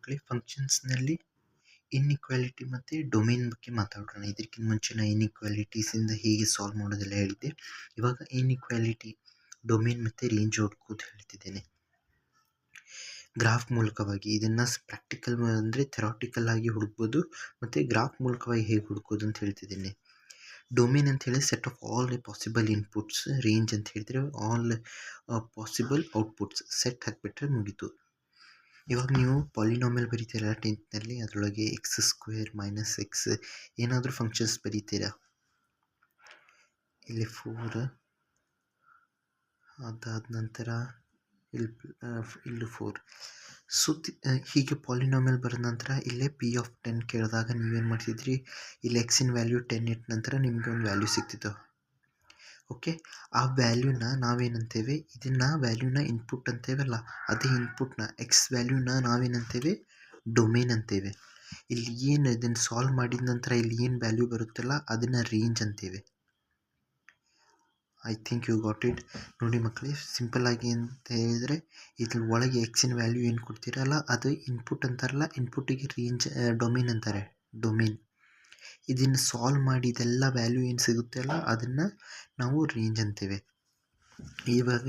ಮಕ್ಕಳೇ, ಫಂಕ್ಷನ್ಸ್ನಲ್ಲಿ ಇನ್ಇಕ್ವಾಲಿಟಿ ಮತ್ತು ಡೊಮೇನ್ ಬಗ್ಗೆ ಮಾತಾಡೋಣ. ಇದಕ್ಕಿಂತ ಮುಂಚೆ ನಾನು ಇನ್ಇಕ್ವಾಲಿಟೀಸಿಂದ ಹೇಗೆ ಸಾಲ್ವ್ ಮಾಡೋದೆಲ್ಲ ಹೇಳಿದ್ದೆ. ಇವಾಗ ಇನ್ಇಕ್ವಾಲಿಟಿ ಡೊಮೇನ್ ಮತ್ತು ರೇಂಜ್ ಹುಡುಕೋದು ಹೇಳ್ತಿದ್ದೇನೆ. ಗ್ರಾಫ್ ಮೂಲಕವಾಗಿ ಇದನ್ನು ಪ್ರಾಕ್ಟಿಕಲ್ ಅಂದರೆ ಥೆರಾಟಿಕಲ್ ಆಗಿ ಹುಡುಕ್ಬೋದು, ಮತ್ತು ಗ್ರಾಫ್ ಮೂಲಕವಾಗಿ ಹೇಗೆ ಹುಡುಕೋದು ಅಂತ ಹೇಳ್ತಿದ್ದೇನೆ. ಡೊಮೇನ್ ಅಂತ ಹೇಳಿದ್ರೆ set of all possible inputs, range ಅಂತ ಹೇಳಿದರೆ ಆಲ್ ಪಾಸಿಬಲ್ ಔಟ್ಪುಟ್ಸ್. ಸೆಟ್ ಹಾಕಿಬಿಟ್ರೆ ಮುಗೀತು. ಇವಾಗ ನೀವು ಪಾಲಿನಾಮಿಯಲ್ ಬರೀತೀರಾ 10th ಅದರೊಳಗೆ x² - x ಏನಾದರೂ ಫಂಕ್ಷನ್ಸ್ ಬರೀತೀರಾ. ಇಲ್ಲಿ 4, ಅದಾದ ನಂತರ ಇಲ್ಲಿ 4. ಸೊ ಹೀಗೆ ಪಾಲಿನಾಮಿಯಲ್ ಬರೆದ ನಂತರ ಇಲ್ಲೇ P(10) ಕೇಳಿದಾಗ ನೀವೇನು ಮಾಡ್ತಿದ್ರಿ, ಇಲ್ಲಿ ಎಕ್ಸಿನ ವ್ಯಾಲ್ಯೂ 10 ಇಟ್ಟ ನಂತರ ನಿಮಗೆ ಒಂದು ವ್ಯಾಲ್ಯೂ ಸಿಗ್ತಿತ್ತು. ಓಕೆ, ಆ ವ್ಯಾಲ್ಯೂನ ನಾವೇನಂತೇವೆ, ಇದನ್ನು ವ್ಯಾಲ್ಯೂನ ಇನ್ಪುಟ್ ಅಂತೇವಲ್ಲ, ಅದೇ ಇನ್ಪುಟ್ನ ಎಕ್ಸ್ ವ್ಯಾಲ್ಯೂನ ನಾವೇನಂತೇವೆ, ಡೊಮೇನ್ ಅಂತೇವೆ. ಇಲ್ಲಿ ಏನು ಇದನ್ನು ಸಾಲ್ವ್ ಮಾಡಿದ ನಂತರ ಇಲ್ಲಿ ಏನು ವ್ಯಾಲ್ಯೂ ಬರುತ್ತಲ್ಲ ಅದನ್ನು ರೇಂಜ್ ಅಂತೇವೆ. I think you got it. ನೋಡಿ ಮಕ್ಕಳೇ, ಸಿಂಪಲ್ಲಾಗಿ ಅಂತ ಹೇಳಿದರೆ ಇದ್ರ ಒಳಗೆ ಎಕ್ಸಿನ ವ್ಯಾಲ್ಯೂ ಏನು ಕೊಡ್ತೀರಲ್ಲ ಅದು ಇನ್ಪುಟ್ ಅಂತಾರಲ್ಲ, ಇನ್ಪುಟ್ಟಿಗೆ ರೇಂಜ್ ಡೊಮೇನ್ ಅಂತಾರೆ, ಡೊಮೇನ್. ಇದನ್ನು ಸಾಲ್ವ್ ಮಾಡಿ ಇದೆಲ್ಲ ವ್ಯಾಲ್ಯೂ ಏನು ಸಿಗುತ್ತೆ ಅಲ್ಲ ಅದನ್ನು ನಾವು ರೇಂಜ್ ಅಂತೇವೆ. ಇವಾಗ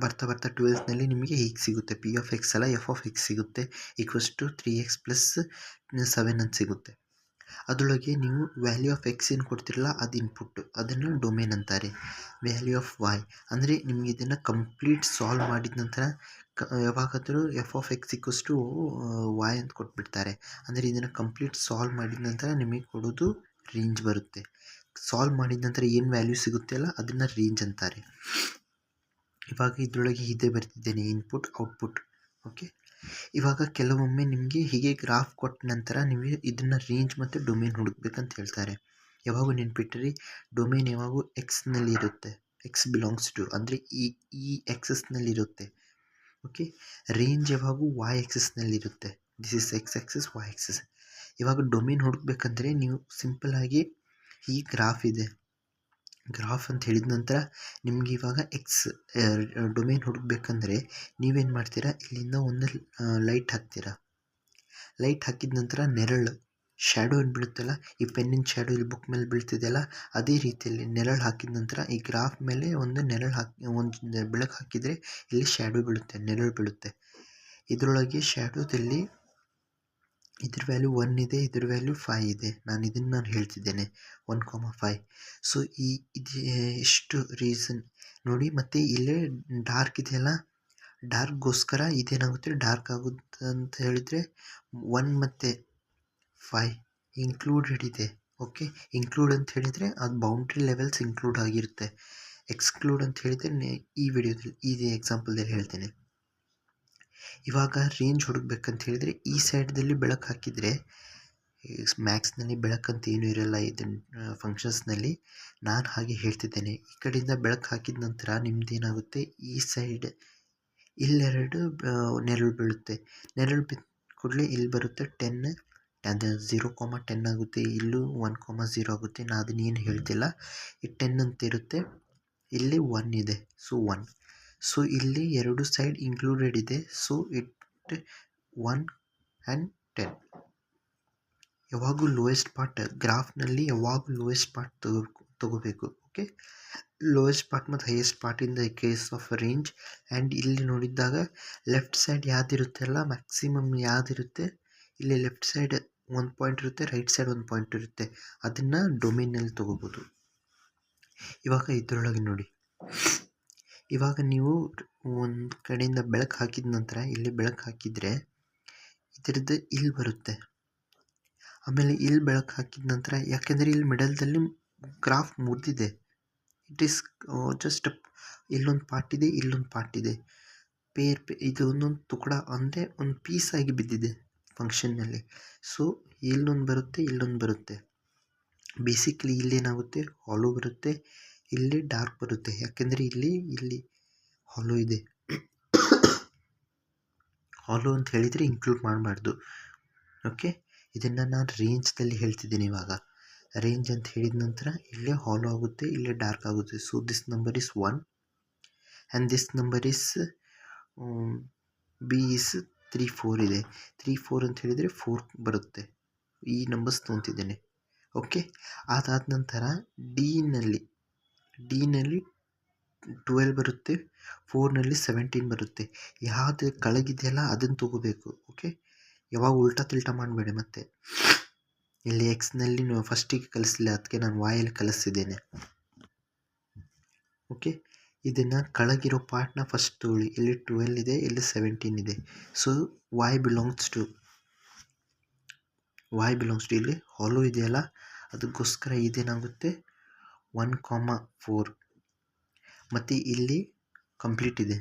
ಬರ್ತಾ 12th ನಿಮಗೆ ಹೀಗೆ ಸಿಗುತ್ತೆ, P(x) ಅಲ್ಲ F(x) ಸಿಗುತ್ತೆ, = 3x + 7 ಅಂತ ಸಿಗುತ್ತೆ. ಅದರೊಳಗೆ ನೀವು ವ್ಯಾಲ್ಯೂ ಆಫ್ ಎಕ್ಸ್ ಏನು ಕೊಡ್ತಿರಲ್ಲ ಅದು ಇನ್ಪುಟ್, ಅದನ್ನು ಡೊಮೇನ್ ಅಂತಾರೆ. ವ್ಯಾಲ್ಯೂ ಆಫ್ y ಅಂದರೆ ನಿಮಗೆ ಇದನ್ನು ಕಂಪ್ಲೀಟ್ ಸಾಲ್ವ್ ಮಾಡಿದ ನಂತರ ಯಾವಾಗಾದರೂ F(x) = y ಅಂತ ಕೊಟ್ಬಿಡ್ತಾರೆ. ಅಂದರೆ ಇದನ್ನು ಕಂಪ್ಲೀಟ್ ಸಾಲ್ವ್ ಮಾಡಿದ ನಂತರ ನಿಮಗೆ ಕೊಡೋದು ರೇಂಜ್ ಬರುತ್ತೆ. ಸಾಲ್ವ್ ಮಾಡಿದ ನಂತರ ಏನು ವ್ಯಾಲ್ಯೂ ಸಿಗುತ್ತೆ ಅಲ್ಲ ಅದನ್ನು ರೇಂಜ್ ಅಂತಾರೆ. ಇವಾಗ ಇದರೊಳಗೆ ಇದೇ ಬರ್ತಿದ್ದೇನೆ, ಇನ್ಪುಟ್ ಔಟ್ಪುಟ್. ಓಕೆ, ಇವಾಗ ಕೆಲವೊಮ್ಮೆ ನಿಮಗೆ ಹೀಗೆ ಗ್ರಾಫ್ ಕೊಟ್ಟ ನಂತರ ನಿಮಗೆ ಇದನ್ನು ರೇಂಜ್ ಮತ್ತು ಡೊಮೇನ್ ಹುಡುಕ್ಬೇಕಂತ ಹೇಳ್ತಾರೆ. ಯಾವಾಗೂ ನೆನ್ಪಿಟ್ಟಿರಿ, ಡೊಮೇನ್ ಯಾವಾಗೂ ಎಕ್ಸ್ನಲ್ಲಿ ಇರುತ್ತೆ, ಎಕ್ಸ್ ಬಿಲಾಂಗ್ಸ್ ಟು ಅಂದರೆ ಈ ಎಕ್ಸಸ್ನಲ್ಲಿರುತ್ತೆ. ಓಕೆ, ರೇಂಜ್ ಯಾವಾಗೂ y ಆಕ್ಸಿಸ್ನಲ್ಲಿರುತ್ತೆ. This is x axis, y axis. ಇವಾಗ ಡೊಮೇನ್ ಹುಡುಕ್ಬೇಕಂದ್ರೆ ನೀವು ಸಿಂಪಲ್ಲಾಗಿ ಈ ಗ್ರಾಫ್ ಇದೆ, ಗ್ರಾಫ್ ಅಂತ ಹೇಳಿದ ನಂತರ ನಿಮ್ಗೆ ಇವಾಗ ಎಕ್ಸ್ ಡೊಮೇನ್ ಹುಡುಕ್ಬೇಕಂದ್ರೆ ನೀವೇನು ಮಾಡ್ತೀರಾ, ಇಲ್ಲಿಂದ ಒಂದು ಲೈಟ್ ಹಾಕ್ತೀರಾ. ಲೈಟ್ ಹಾಕಿದ ನಂತರ ನೆರಳು ಶ್ಯಾಡೋ ಏನು ಬೀಳುತ್ತಲ್ಲ, ಈ ಪೆನ್ನಿನ ಶ್ಯಾಡೋ ಇಲ್ಲಿ ಬುಕ್ ಮೇಲೆ ಬೀಳ್ತಿದೆಯಲ್ಲ, ಅದೇ ರೀತಿಯಲ್ಲಿ ನೆರಳು ಹಾಕಿದ ನಂತರ ಈ ಗ್ರಾಫ್ ಮೇಲೆ ಒಂದು ನೆರಳು ಒಂದು ಬೆಳಕು ಹಾಕಿದರೆ ಇಲ್ಲಿ ಶ್ಯಾಡೋ ಬೀಳುತ್ತೆ, ನೆರಳು ಬೀಳುತ್ತೆ. ಇದರೊಳಗೆ ಶ್ಯಾಡೋದಲ್ಲಿ ಇದ್ರ ವ್ಯಾಲ್ಯೂ 1 ಇದೆ, ಇದ್ರ ವ್ಯಾಲ್ಯೂ 5 ಇದೆ. ನಾನು ಹೇಳ್ತಿದ್ದೇನೆ 1,5. ಸೊ ಇದು ಎಷ್ಟು ರೀಸನ್ ನೋಡಿ. ಮತ್ತು ಇಲ್ಲೇ ಡಾರ್ಕ್ ಇದೆಯಲ್ಲ, ಡಾರ್ಕ್ಗೋಸ್ಕರ ಇದೇನಾಗುತ್ತೆ, ಡಾರ್ಕ್ ಆಗುತ್ತೆ ಅಂತ ಹೇಳಿದರೆ 1 ಮತ್ತು 5 ಇನ್ಕ್ಲೂಡೆಡ್ ಇದೆ. ಓಕೆ, ಇನ್ಕ್ಲೂಡ್ ಅಂತ ಹೇಳಿದರೆ ಅದು ಬೌಂಡ್ರಿ ಲೆವೆಲ್ಸ್ ಇನ್ಕ್ಲೂಡ್ ಆಗಿರುತ್ತೆ. ಎಕ್ಸ್ಕ್ಲೂಡ್ ಅಂತ ಹೇಳಿದರೆ ಈ ವಿಡಿಯೋದಲ್ಲಿ ಈ ಎಕ್ಸಾಂಪಲ್ದಲ್ಲಿ ಹೇಳ್ತೇನೆ. ಇವಾಗ ರೇಂಜ್ ಹುಡುಕ್ಬೇಕಂತ ಹೇಳಿದರೆ ಈ ಸೈಡ್ದಲ್ಲಿ ಬೆಳಕು ಹಾಕಿದರೆ, ಮ್ಯಾಕ್ಸ್ನಲ್ಲಿ ಬೆಳಕಂತ ಏನೂ ಇರಲ್ಲ ಇದನ್ನು ಫಂಕ್ಷನ್ಸ್ನಲ್ಲಿ, ನಾನು ಹಾಗೆ ಹೇಳ್ತಿದ್ದೇನೆ. ಈ ಕಡೆಯಿಂದ ಬೆಳಕು ಹಾಕಿದ ನಂತರ ನಿಮ್ಮದೇನಾಗುತ್ತೆ, ಈ ಸೈಡ್ ಇಲ್ಲೆರಡು ನೆರಳು ಬೀಳುತ್ತೆ. ನೆರಳು ಬಿದ್ದ ಕೂಡಲೇ ಇಲ್ಲಿ ಬರುತ್ತೆ 10, ಅದು 0,10 ಆಗುತ್ತೆ, ಇಲ್ಲೂ 1,0 ಆಗುತ್ತೆ. ನಾನು ಅದನ್ನೇನು ಹೇಳ್ತಿಲ್ಲ, ಈ 10 ಅಂತ ಇರುತ್ತೆ, ಇಲ್ಲಿ 1 ಇದೆ, ಸೊ 1. ಸೊ ಇಲ್ಲಿ ಎರಡು ಸೈಡ್ ಇನ್ಕ್ಲೂಡೆಡ್ ಇದೆ, ಸೊ ಇಟ್ 1 and 10. ಯಾವಾಗೂ ಲೋಯೆಸ್ಟ್ ಪಾರ್ಟ್ ಗ್ರಾಫ್ನಲ್ಲಿ ಯಾವಾಗೂ ಲೋಯೆಸ್ಟ್ ಪಾರ್ಟ್ ತಗೋಬೇಕು. ಓಕೆ, ಲೋಯೆಸ್ಟ್ ಪಾರ್ಟ್ ಮತ್ತು highest part in the case of range. And ಇಲ್ಲಿ ನೋಡಿದಾಗ ಲೆಫ್ಟ್ ಸೈಡ್ ಯಾವುದಿರುತ್ತೆ ಅಲ್ಲ, ಮ್ಯಾಕ್ಸಿಮಮ್ ಯಾವುದಿರುತ್ತೆ, ಇಲ್ಲಿ ಲೆಫ್ಟ್ ಸೈಡ್ 1 ಪಾಯಿಂಟ್ ಇರುತ್ತೆ, ರೈಟ್ ಸೈಡ್ 1 ಪಾಯಿಂಟ್ ಇರುತ್ತೆ, ಅದನ್ನು ಡೊಮೇನಲ್ಲಿ ತೊಗೋಬೋದು. ಇವಾಗ ಇದರೊಳಗೆ ನೋಡಿ, ಇವಾಗ ನೀವು ಒಂದು ಕಡೆಯಿಂದ ಬೆಳಕು ಹಾಕಿದ ನಂತರ ಇಲ್ಲಿ ಬೆಳಕು ಹಾಕಿದರೆ ಇದರದ್ದು ಇಲ್ಲಿ ಬರುತ್ತೆ. ಆಮೇಲೆ ಇಲ್ಲಿ ಬೆಳಕು ಹಾಕಿದ ನಂತರ, ಯಾಕೆಂದರೆ ಇಲ್ಲಿ ಮಿಡಲ್ದಲ್ಲಿ ಗ್ರಾಫ್ ಮುರಿದಿದೆ, ಇಟ್ ಈಸ್ ಜಸ್ಟ್ ಇಲ್ಲೊಂದು ಪಾರ್ಟ್ ಇದೆ, ಇಲ್ಲೊಂದು ಪಾರ್ಟ್ ಇದೆ, ಇದು ಒಂದೊಂದು ತುಕಡ ಅಂದರೆ ಒಂದು ಪೀಸ್ ಆಗಿ ಬಿದ್ದಿದೆ ಫಂಕ್ಷನ್ನಲ್ಲಿ. ಸೊ ಇಲ್ಲೊಂದು ಬರುತ್ತೆ, ಇಲ್ಲೊಂದು ಬರುತ್ತೆ. ಬೇಸಿಕ್ಲಿ ಇಲ್ಲೇನಾಗುತ್ತೆ, ಹಾಲೋ ಬರುತ್ತೆ, ಇಲ್ಲಿ ಡಾರ್ಕ್ ಬರುತ್ತೆ, ಯಾಕೆಂದರೆ ಇಲ್ಲಿ ಹಾಲೋ ಇದೆ. ಹಾಲೋ ಅಂತ ಹೇಳಿದರೆ ಇನ್ಕ್ಲೂಡ್ ಮಾಡಬಾರ್ದು. ಓಕೆ, ಇದನ್ನು ನಾನು ರೇಂಜ್ದಲ್ಲಿ ಹೇಳ್ತಿದ್ದೀನಿ. ಇವಾಗ ರೇಂಜ್ ಅಂತ ಹೇಳಿದ ನಂತರ ಇಲ್ಲೇ ಹಾಲೋ ಆಗುತ್ತೆ, ಇಲ್ಲೇ ಡಾರ್ಕ್ ಆಗುತ್ತೆ. So this number is 1 and this number is B is 3 4 ಇದೆ. 3 4 ಅಂತ ಹೇಳಿದರೆ 4 ಬರುತ್ತೆ. ಈ ನಂಬರ್ಸ್ ತೊಗೊತಿದ್ದೇನೆ. ಓಕೆ, ಅದಾದ ನಂತರ ಡಿನಲ್ಲಿ 12 ಬರುತ್ತೆ, 4ನಲ್ಲಿ 17 ಬರುತ್ತೆ. ಯಾವುದು ಕೆಳಗಿದೆಯಲ್ಲ ಅದನ್ನು ತೊಗೋಬೇಕು. ಓಕೆ, ಯಾವಾಗ ಉಲ್ಟಾ ತಿಲ್ಟಾ ಮಾಡಬೇಡಿ. ಮತ್ತೆ ಇಲ್ಲಿ ಎಕ್ಸ್ನಲ್ಲಿ ಫಸ್ಟಿಗೆ ಕಲಿಸಲಿಲ್ಲ, ಅದಕ್ಕೆ ನಾನು ವಾಯಲ್ಲಿ ಕಲಿಸಿದ್ದೇನೆ. ಓಕೆ, ಇದನ್ನು ಕೆಳಗಿರೋ ಪಾರ್ಟ್ನ ಫಸ್ಟ್ ತೊಗೊಳ್ಳಿ. ಇಲ್ಲಿ 12 ಇದೆ, ಇಲ್ಲಿ 17 ಇದೆ. ಸೊ y ಬಿಲಾಂಗ್ಸ್ ಟು ಇಲ್ಲಿ ಹಾಲೋ ಇದೆಯಲ್ಲ, ಅದಕ್ಕೋಸ್ಕರ ಇದೇನಾಗುತ್ತೆ 1,4. ಮತ್ತು ಇಲ್ಲಿ ಕಂಪ್ಲೀಟ್ ಇದೆ.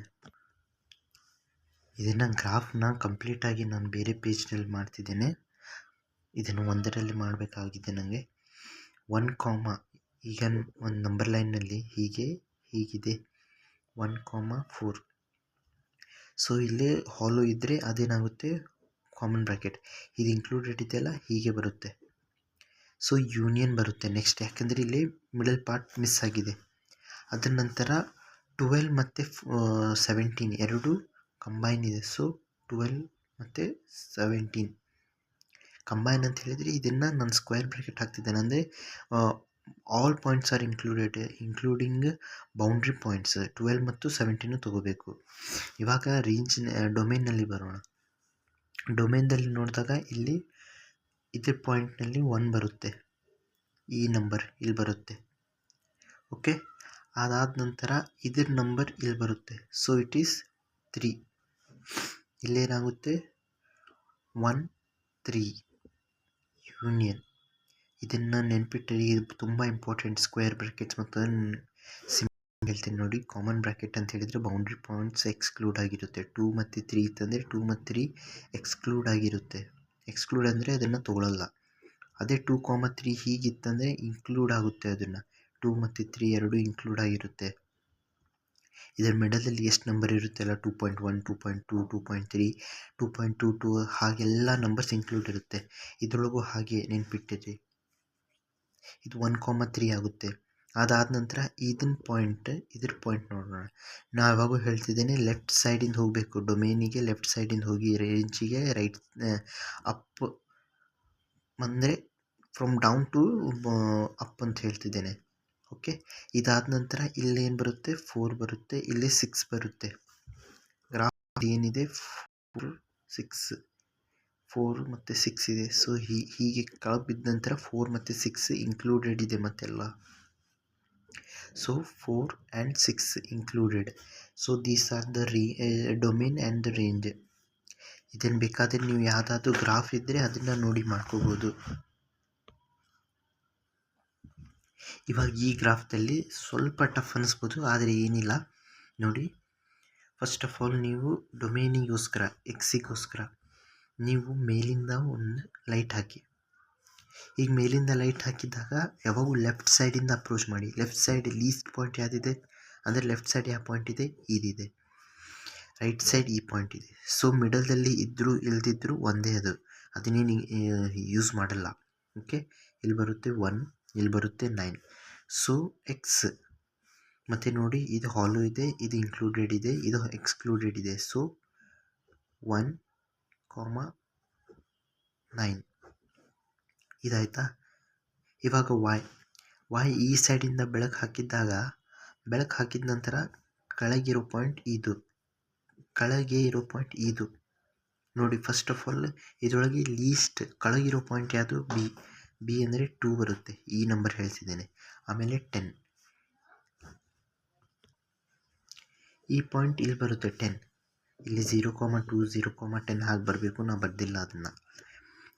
ಇದನ್ನು ಗ್ರಾಫ್ನ ಕಂಪ್ಲೀಟಾಗಿ ನಾನು ಬೇರೆ ಪೇಜ್ನಲ್ಲಿ ಮಾಡ್ತಿದ್ದೇನೆ. ಇದನ್ನು ಒಂದರಲ್ಲಿ ಮಾಡಬೇಕಾಗಿದೆ ನನಗೆ. 1, ಈಗ ಒಂದು ನಂಬರ್ ಲೈನ್ನಲ್ಲಿ ಹೀಗಿದೆ 1,4. ಸೊ ಇಲ್ಲಿ ಹಾಲೋ ಇದ್ದರೆ ಅದೇನಾಗುತ್ತೆ ಕಾಮನ್ ಬ್ರ್ಯಾಕೆಟ್. ಇದು ಇನ್ಕ್ಲೂಡೆಡ್ ಇದೆಯಲ್ಲ, ಹೀಗೆ ಬರುತ್ತೆ. ಸೊ ಯೂನಿಯನ್ ಬರುತ್ತೆ ನೆಕ್ಸ್ಟ್, ಯಾಕಂದರೆ ಇಲ್ಲಿ ಮಿಡಲ್ ಪಾರ್ಟ್ ಮಿಸ್ ಆಗಿದೆ. ಅದರ ನಂತರ 12 ಮತ್ತು 17 ಎರಡೂ ಕಂಬೈನ್ ಇದೆ. ಸೊ 12 ಮತ್ತು 17 ಕಂಬೈನ್ ಅಂತ ಹೇಳಿದರೆ ಇದನ್ನು ನಾನು ಸ್ಕ್ವೇರ್ ಬ್ರ್ಯಾಕೆಟ್ ಹಾಕ್ತಿದ್ದೇನೆ. ಅಂದರೆ all points are including boundary points 12 ಮತ್ತು 17 ತೊಗೋಬೇಕು. ಇವಾಗ ರೇಂಜ್ ಡೊಮೇನ್ನಲ್ಲಿ ಬರೋಣ. ಡೊಮೇನ್ದಲ್ಲಿ ನೋಡಿದಾಗ ಇಲ್ಲಿ ಇದ್ರ ಪಾಯಿಂಟ್ನಲ್ಲಿ 1 ಬರುತ್ತೆ, ಈ ನಂಬರ್ ಇಲ್ಲಿ ಬರುತ್ತೆ. ಓಕೆ, ಅದಾದ ನಂತರ ಇದ್ರ ನಂಬರ್ ಇಲ್ಲಿ ಬರುತ್ತೆ. So it is 3. ಇಲ್ಲೇನಾಗುತ್ತೆ 1 3 ಯೂನಿಯನ್. ಇದನ್ನು ನೆನ್ಪಿಟ್ಟರೆ ಇದು ತುಂಬ ಇಂಪಾರ್ಟೆಂಟ್. ಸ್ಕ್ವೇರ್ ಬ್ರ್ಯಾಕೆಟ್ಸ್ ಮತ್ತು ಹೇಳ್ತೀನಿ ನೋಡಿ. ಕಾಮನ್ ಬ್ರ್ಯಾಕೆಟ್ ಅಂತ ಹೇಳಿದರೆ ಬೌಂಡ್ರಿ ಪಾಯಿಂಟ್ಸ್ ಎಕ್ಸ್ಕ್ಲೂಡ್ ಆಗಿರುತ್ತೆ. 2 ಮತ್ತು 3 ಇತ್ತಂದರೆ 2 ಮತ್ತು 3 ಎಕ್ಸ್ಕ್ಲೂಡ್ ಆಗಿರುತ್ತೆ. ಎಕ್ಸ್ಕ್ಲೂಡ್ ಅಂದರೆ ಅದನ್ನು ತೊಗೊಳ್ಳಲ್ಲ. ಅದೇ 2, 3 ಹೀಗಿತ್ತಂದರೆ ಇನ್ಕ್ಲೂಡ್ ಆಗುತ್ತೆ. ಅದನ್ನು 2 ಮತ್ತು 3 ಎರಡೂ ಇನ್ಕ್ಲೂಡ್ ಆಗಿರುತ್ತೆ. ಇದರ ಮಿಡಲಲ್ಲಿ ಎಷ್ಟು ನಂಬರ್ ಇರುತ್ತೆಲ್ಲ 2.1 2.2 2.3 2.22 ಹಾಗೆಲ್ಲ ನಂಬರ್ಸ್ ಇನ್ಕ್ಲೂಡ್ ಇರುತ್ತೆ. ಇದರೊಳಗೂ ಹಾಗೆ ನೆನ್ಪಿಟ್ಟಿರಿ. ಇದು 1, 3 ಆಗುತ್ತೆ. ಅದಾದ ನಂತರ ಇದ್ರ ಪಾಯಿಂಟ್ ನೋಡೋಣ. ನಾನು ಯಾವಾಗೂ ಹೇಳ್ತಿದ್ದೇನೆ ಲೆಫ್ಟ್ ಸೈಡಿಂದ ಹೋಗಬೇಕು. ಡೊಮೇನಿಗೆ ಲೆಫ್ಟ್ ಸೈಡಿಂದ ಹೋಗಿ, ರೇಂಜಿಗೆ ರೈಟ್ ಅಪ್, ಅಂದರೆ ಫ್ರಮ್ ಡೌನ್ ಟು ಅಪ್ ಅಂತ ಹೇಳ್ತಿದ್ದೇನೆ. ಓಕೆ, ಇದಾದ ನಂತರ ಇಲ್ಲೇನು ಬರುತ್ತೆ 4 ಬರುತ್ತೆ, ಇಲ್ಲಿ 6 ಬರುತ್ತೆ. ಗ್ರಾಫ್ ಏನಿದೆ 4 ಮತ್ತು 6 ಇದೆ. ಸೊ ಹೀಗೆ ಕೆಳಗೆ ಬಿದ್ದ ನಂತರ 4 ಮತ್ತು 6 ಇನ್ಕ್ಲೂಡೆಡ್ ಇದೆ ಮತ್ತೆಲ್ಲ. So 4 and 6 included. So these are the domain and the range. ಇದನ್ನು ಬೇಕಾದರೆ ನೀವು ಯಾವುದಾದ್ರೂ ಗ್ರಾಫ್ ಇದ್ದರೆ ಅದನ್ನು ನೋಡಿ ಮಾಡ್ಕೋಬೋದು. ಇವಾಗ ಈ ಗ್ರಾಫ್ದಲ್ಲಿ ಸ್ವಲ್ಪ ಟಫ್ ಅನ್ನಿಸ್ಬೋದು, ಆದರೆ ಏನಿಲ್ಲ ನೋಡಿ. ಫಸ್ಟ್ ಆಫ್ ಆಲ್ ನೀವು ಡೊಮೇನಿಗೋಸ್ಕರ ಎಕ್ಸಿಗೋಸ್ಕರ ನೀವು ಮೇಲಿಂದ ಒಂದು ಲೈಟ್ ಹಾಕಿ. ಈಗ ಮೇಲಿಂದ ಲೈಟ್ ಹಾಕಿದಾಗ ಯಾವಾಗೂ ಲೆಫ್ಟ್ ಸೈಡಿಂದ ಅಪ್ರೋಚ್ ಮಾಡಿ. ಲೆಫ್ಟ್ ಸೈಡ್ ಲೀಸ್ಟ್ ಪಾಯಿಂಟ್ ಯಾವುದಿದೆ ಅಂದರೆ ಲೆಫ್ಟ್ ಸೈಡ್ ಯಾವ ಪಾಯಿಂಟ್ ಇದೆ, ಇದಿದೆ. ರೈಟ್ ಸೈಡ್ ಈ ಪಾಯಿಂಟ್ ಇದೆ. ಸೊ ಮಿಡಲ್ದಲ್ಲಿ ಇದ್ದರೂ ಇಲ್ದಿದ್ದರೂ ಒಂದೇ, ಅದನ್ನೇನು ಯೂಸ್ ಮಾಡಲ್ಲ. ಓಕೆ, ಇಲ್ಲಿ ಬರುತ್ತೆ 1, ಇಲ್ಲಿ ಬರುತ್ತೆ 9. ಸೊ ಎಕ್ಸ್ ಮತ್ತು ನೋಡಿ, ಇದು ಹಾಲೋ ಇದೆ, ಇದು ಇನ್ಕ್ಲೂಡೆಡ್ ಇದೆ, ಇದು ಎಕ್ಸ್ಕ್ಲೂಡೆಡ್ ಇದೆ. ಸೊ 1, 9 ಇದಾಯಿತಾ. ಇವಾಗ y ಈ ಸೈಡಿಂದ ಬೆಳಕು ಹಾಕಿದ ನಂತರ ಕೆಳಗೆ ಇರೋ ಪಾಯಿಂಟ್ ಇದು ನೋಡಿ. ಫಸ್ಟ್ ಆಫ್ ಆಲ್ ಇದರೊಳಗೆ ಲೀಸ್ಟ್ ಕೆಳಗಿರೋ ಪಾಯಿಂಟ್ ಯಾವುದು, ಬಿ ಅಂದರೆ 2 ಬರುತ್ತೆ. ಈ ನಂಬರ್ ಹೇಳ್ತಿದ್ದೇನೆ. ಆಮೇಲೆ 10, ಈ ಪಾಯಿಂಟ್ ಇಲ್ಲಿ ಬರುತ್ತೆ 10. ಇಲ್ಲಿ 0,2 0,10 ಹಾಗೆ ಬರಬೇಕು. ನಾನು ಬರ್ದಿಲ್ಲ ಅದನ್ನು.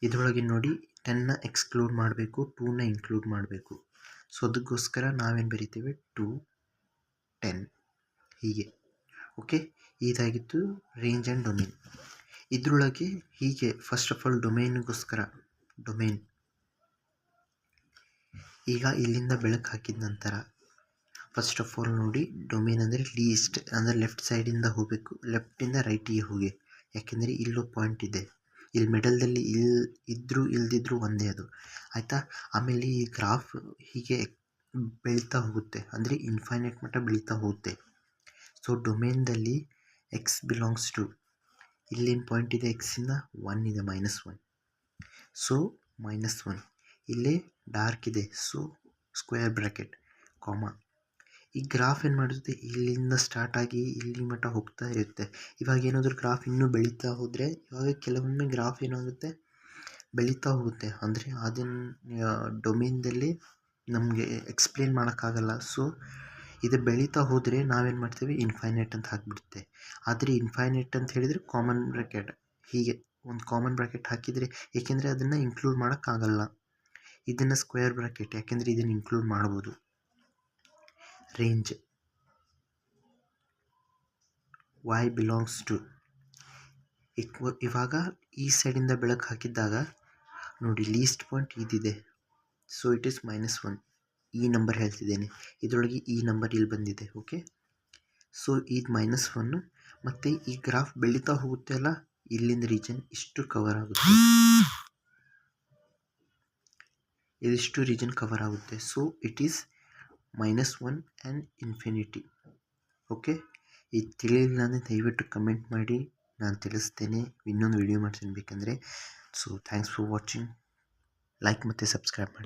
ಇದರೊಳಗೆ ನೋಡಿ 10ನ ಎಕ್ಸ್ಕ್ಲೂಡ್ ಮಾಡಬೇಕು, 2ನ ಇನ್ಕ್ಲೂಡ್ ಮಾಡಬೇಕು. ಸೊ ಅದಕ್ಕೋಸ್ಕರ ನಾವೇನು ಬರಿತೇವೆ 2 10 ಹೀಗೆ. ಓಕೆ, ಇದಾಗಿತ್ತು ರೇಂಜ್ ಆ್ಯಂಡ್ ಡೊಮೇನ್. ಇದರೊಳಗೆ ಹೀಗೆ ಫಸ್ಟ್ ಆಫ್ ಆಲ್ ಡೊಮೇನ್ ಈಗ ಇಲ್ಲಿಂದ ಬೆಳಕು ಹಾಕಿದ ನಂತರ ಫಸ್ಟ್ ಆಫ್ ಆಲ್ ನೋಡಿ, ಡೊಮೇನ್ ಅಂದರೆ ಲೀಸ್ಟ್ ಅಂದರೆ ಲೆಫ್ಟ್ ಸೈಡಿಂದ ಹೋಗಬೇಕು. ಲೆಫ್ಟಿಂದ ರೈಟಿಗೆ ಹೋಗಿ, ಯಾಕೆಂದರೆ ಇಲ್ಲೂ ಪಾಯಿಂಟ್ ಇದೆ. ಇಲ್ಲಿ ಮಿಡಲ್ದಲ್ಲಿ ಇದ್ದರೂ ಇಲ್ದಿದ್ರೂ ಒಂದೇ ಅದು, ಆಯಿತಾ. ಆಮೇಲೆ ಈ ಗ್ರಾಫ್ ಹೀಗೆ ಬೆಳೀತಾ ಹೋಗುತ್ತೆ, ಅಂದರೆ ಇನ್ಫೈನೈಟ್ ಮಟ್ಟ ಬೆಳೀತಾ ಹೋಗುತ್ತೆ. ಸೊ ಡೊಮೇನ್ದಲ್ಲಿ ಎಕ್ಸ್ ಬಿಲಾಂಗ್ಸ್ ಟು ಇಲ್ಲೇನು ಪಾಯಿಂಟ್ ಇದೆ ಎಕ್ಸಿಂದ 1 ಇದೆ -1, ಸೊ -1. ಇಲ್ಲಿ ಡಾರ್ಕ್ ಇದೆ, ಸೊ ಸ್ಕ್ವೇರ್ ಬ್ರ್ಯಾಕೆಟ್ ಕಾಮ. ಈ ಗ್ರಾಫ್ ಏನು ಮಾಡುತ್ತೆ, ಇಲ್ಲಿಂದ ಸ್ಟಾರ್ಟ್ ಆಗಿ ಇಲ್ಲಿ ಮಟ್ಟ ಹೋಗ್ತಾ ಇರುತ್ತೆ. ಇವಾಗ ಏನಾದರೂ ಗ್ರಾಫ್ ಇನ್ನೂ ಬೆಳೀತಾ ಹೋದರೆ, ಇವಾಗ ಕೆಲವೊಮ್ಮೆ ಗ್ರಾಫ್ ಏನಾಗುತ್ತೆ ಬೆಳೀತಾ ಹೋಗುತ್ತೆ, ಅಂದರೆ ಅದನ್ನು ಡೊಮೇನ್ದಲ್ಲಿ ನಮಗೆ ಎಕ್ಸ್ಪ್ಲೇನ್ ಮಾಡೋಕ್ಕಾಗಲ್ಲ. ಸೊ ಇದು ಬೆಳೀತಾ ಹೋದರೆ ನಾವೇನು ಮಾಡ್ತೀವಿ, ಇನ್ಫೈನೈಟ್ ಅಂತ ಹಾಕಿಬಿಡುತ್ತೆ. ಆದರೆ ಇನ್ಫೈನೈಟ್ ಅಂತ ಹೇಳಿದರೆ ಕಾಮನ್ ಬ್ರ್ಯಾಕೆಟ್, ಹೀಗೆ ಒಂದು ಕಾಮನ್ ಬ್ರ್ಯಾಕೆಟ್ ಹಾಕಿದರೆ, ಏಕೆಂದರೆ ಅದನ್ನು ಇನ್ಕ್ಲೂಡ್ ಮಾಡೋಕ್ಕಾಗಲ್ಲ. ಇದನ್ನು ಸ್ಕ್ವೇರ್ ಬ್ರ್ಯಾಕೆಟ್, ಯಾಕೆಂದರೆ ಇದನ್ನು ಇನ್ಕ್ಲೂಡ್ ಮಾಡ್ಬೋದು. ರೇಂಜ್ y ಬಿಲಾಂಗ್ಸ್ ಟು ಇವಾಗ ಈ ಸೈಡಿಂದ ಬೆಳಕು ಹಾಕಿದ್ದಾಗ ನೋಡಿ ಲೀಸ್ಟ್ ಪಾಯಿಂಟ್ ಇದಿದೆ, ಸೊ ಇಟ್ ಈಸ್ -1. ಈ ನಂಬರ್ ಹೇಳ್ತಿದ್ದೇನೆ, ಇದರೊಳಗೆ ಈ ನಂಬರ್ ಇಲ್ಲಿ ಬಂದಿದೆ. ಓಕೆ, ಸೊ ಇದು -1. ಮತ್ತು ಈ ಗ್ರಾಫ್ ಬೆಳೀತಾ ಹೋಗುತ್ತೆ ಅಲ್ಲ, ಇಲ್ಲಿಂದ ರೀಜನ್ ಇಷ್ಟು ಕವರ್ ಆಗುತ್ತೆ, ಇದಿಷ್ಟು ರೀಜನ್ ಕವರ್ ಆಗುತ್ತೆ. So it is -1 and infinity. Okay, ಇದು ತಿಳಿಲಿಲ್ಲ ಅಂದರೆ ದಯವಿಟ್ಟು ಕಮೆಂಟ್ ಮಾಡಿ, ನಾನು ತಿಳಿಸ್ತೇನೆ. ಇನ್ನೊಂದು ವಿಡಿಯೋ ಮಾಡ್ತೀನಿ ಬೇಕಂದರೆ. So thanks for watching. Like ಮತ್ತು ಸಬ್ಸ್ಕ್ರೈಬ್ ಮಾಡಿ.